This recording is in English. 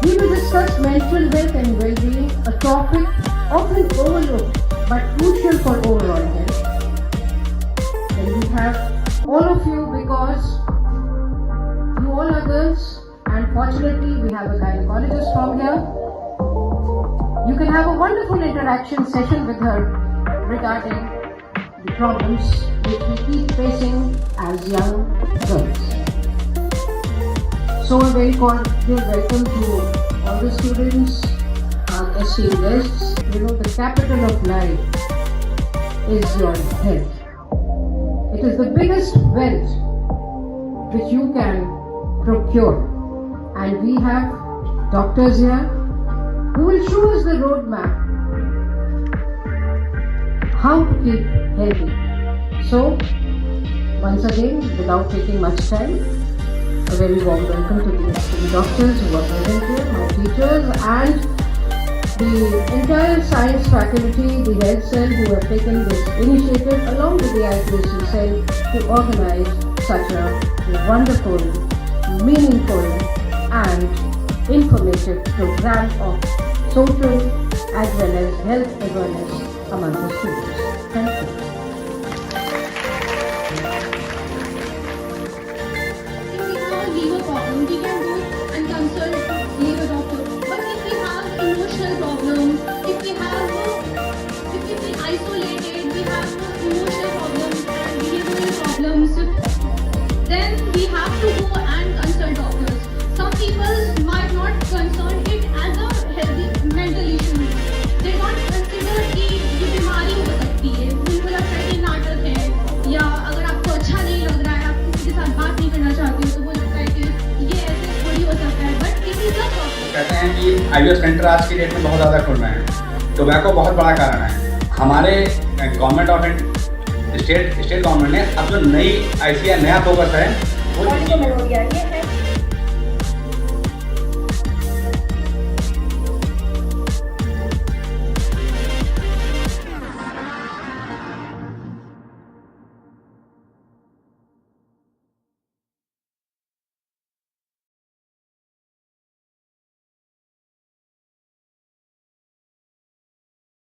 We will discuss mental health and well-being, a topic often overlooked but crucial for overall health. And we have all of you because you all are girls, and fortunately we have a gynecologist from here. You can have a wonderful interaction session with her regarding the problems which we keep facing as young girls. So a very cordial welcome to all the students, our esteemed guests. You know, the capital of life is your health. It is the biggest wealth which you can procure. And we have doctors here who will show us the roadmap how to keep healthy. So, once again, without taking much time, a very warm welcome to the doctors who are present here, my teachers, and the entire science faculty, the health cell who have taken this initiative along with the IQAC cell to organize such a wonderful, meaningful and informative program of social as well as health awareness among the students. Thank you. We can go and consult a doctor. But if we have emotional problems, if we feel isolated, we have emotional problems and behavioral problems, then we have to go and consult doctors. Some people might not consider it as a healthy mental issue. They don't consider कि ये बीमारी हो सकती है, उनको लगता है कि नाटक है, या अगर आपको अच्छा नहीं लग रहा है, आप किसी के साथ बात नहीं करना चाहते हो, तो वो लगता है कि ये ऐसे थोड़ी हो सकता है, but it is a problem. कहते हैं कि IVF सेंटर आज की डेट में बहुत ज़्यादा खुल रहे हैं। टोबैको बहुत बड़ा कारण है। हमारे गवर्नमेंट ऑफ स्टेट गवर्नमेंट ने अब जो नई ICI नया फोकस है वो